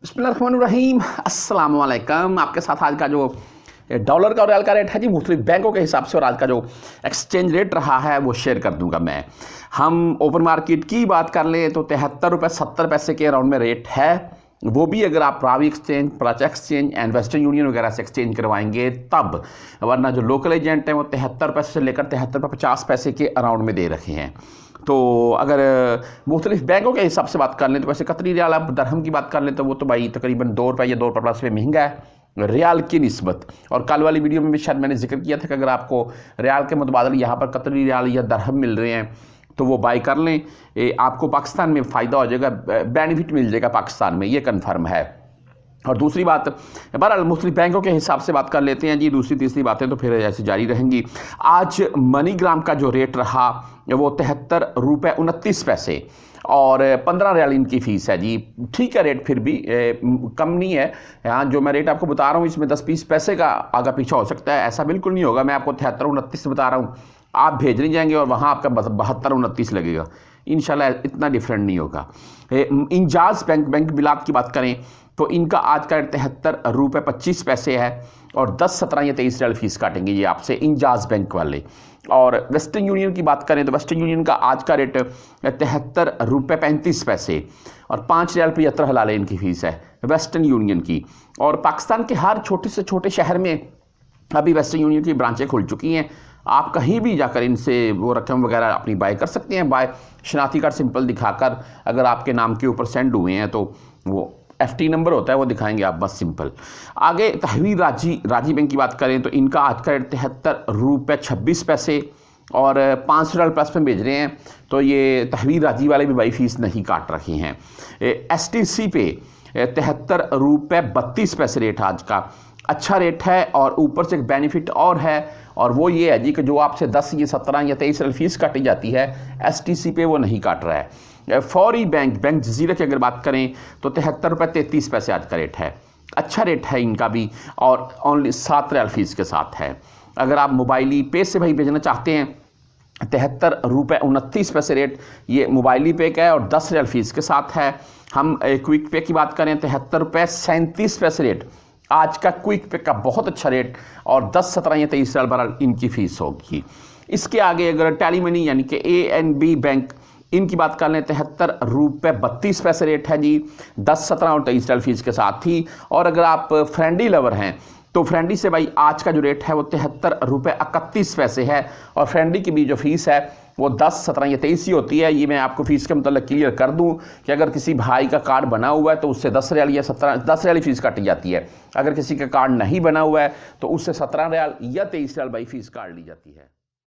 बिस्मिल्लाहिर्रहमानिर्रहीम, अस्सलाम वालेकुम। आपके साथ आज का जो डॉलर का और रियाल का रेट है जी, मुख्तलिफ बैंकों के हिसाब से, और आज का जो एक्सचेंज रेट रहा है वो शेयर कर दूंगा मैं। हम ओपन मार्केट की बात कर लें तो 73 रुपये 70 पैसे के अराउंड में रेट है, वो भी अगर आप Ravi exchange, Paracha exchange and western union वगैरह से एक्सचेंज करवाएंगे तब, वरना जो लोकल एजेंट हैं वो 73 पैसे से लेकर 73 रुपये 50 पैसे के अराउंड में दे रखे हैं। तो अगर मुख्तलिफ बैंकों के हिसाब से बात कर लें तो वैसे कतरी रियाल, आप दरहम की बात कर लें तो वो तो भाई तकरीबन 2 रुपये या 2 रुपये प्लस में महंगा है रियाल की निस्बत। और कल वाली वीडियो में भी शायद मैंने जिक्र किया था कि अगर आपको रियाल के मुतबादल यहाँ पर कतरी रियाल या दरहम मिल रहे हैं तो वो बाई कर लें, आपको पाकिस्तान में फ़ायदा हो जाएगा, बेनिफिट मिल जाएगा पाकिस्तान में, ये कन्फर्म है। और दूसरी बात, बहरहाल मुख्तलिफ बैंकों के हिसाब से बात कर लेते हैं जी। दूसरी तीसरी बातें तो फिर ऐसी जारी रहेंगी। आज मनीग्राम का जो रेट रहा वो 73 रुपये 29 पैसे और 15 रियाल इनकी फ़ीस है जी। ठीक है, रेट फिर भी कम नहीं है। यहाँ जो मैं रेट आपको बता रहा हूँ इसमें 10-20 पैसे का आगा पीछा हो सकता है, ऐसा बिल्कुल नहीं होगा। मैं आपको 73-29 बता रहा हूँ, आप भेज नहीं जाएंगे और वहाँ आपका 72-29 लगेगा। इंशाल्लाह इतना डिफरेंट नहीं होगा। इंजाज बैंक बिलात की बात करें तो इनका आज का 73 रुपये 25 पैसे है और 10, 17 या 23 रियाल फीस काटेंगे ये आपसे इंजाज बैंक वाले। और वेस्टर्न यूनियन की बात करें तो वेस्टर्न यूनियन का आज का रेट 73 रुपये 35 पैसे और 5 रियाल 75 हलाल इनकी फ़ीस है वेस्टर्न यूनियन की। और पाकिस्तान के हर छोटे से छोटे शहर में अभी वेस्टर्न यूनियन की ब्रांचें खुल चुकी हैं। आप कहीं भी जाकर इनसे वो रकम वगैरह अपनी बाय कर सकते हैं। बाय शनाख्ती कार्ड सिंपल दिखाकर, अगर आपके नाम के ऊपर सेंड हुए हैं तो वो FT नंबर होता है वो दिखाएंगे आप, बस सिंपल। आगे तहवीर राजी बैंक की बात करें तो इनका आज का रेट 73 रुपये 26 पैसे और 5 रियाल प्लस में भेज रहे हैं, तो ये तहवीर राजी वाले भी बाई फीस नहीं काट रखे हैं। STC पे 73 रुपये 32 पैसे रेट आज का, अच्छा रेट है। और ऊपर से एक बेनिफिट और है, और वो ये है जी कि जो आपसे 10 या 17 या 23 रियाल फीस काटी जाती है STC पे वो नहीं काट रहा है। फौरी बैंक जजीरा की अगर बात करें तो 73 रुपये 33 पैसे आज का रेट है, अच्छा रेट है इनका भी, और ओनली 7 रियाल फीस के साथ है। अगर आप मोबाइली पे से भाई भेजना चाहते हैं 73 रुपये 29 पैसे रेट ये मोबाइली पे का है और 10 रियाल फीस के साथ है। हम क्विक पे की बात करें 73 रुपये 37 पैसे रेट आज का क्विक पे का, बहुत अच्छा रेट, और 10, 17 या 23 रियाल बहरहाल इनकी फ़ीस होगी। इसके आगे अगर टेली मनी यानी कि ANB बैंक, इनकी बात कर लें 73 रुपये 32 पैसे रेट है जी, 10, 17 और 23 रियाल फीस के साथ ही। और अगर आप फ्रेंडी लवर हैं तो फ्रेंडी से भाई आज का जो रेट है वो 73 रुपये 31 पैसे है, और फ्रेंडी की भी जो फीस है वो 10, 17 या 23 ही होती है। ये मैं आपको फीस के मतलब क्लियर कर दूं कि अगर किसी भाई का कार्ड बना हुआ है तो उससे 10 रियाल या 10 रियाल फीस काटी जाती है। अगर किसी का कार्ड नहीं बना हुआ है तो उससे 17 रियाल या 23 रियाल भाई फीस काट ली जाती है।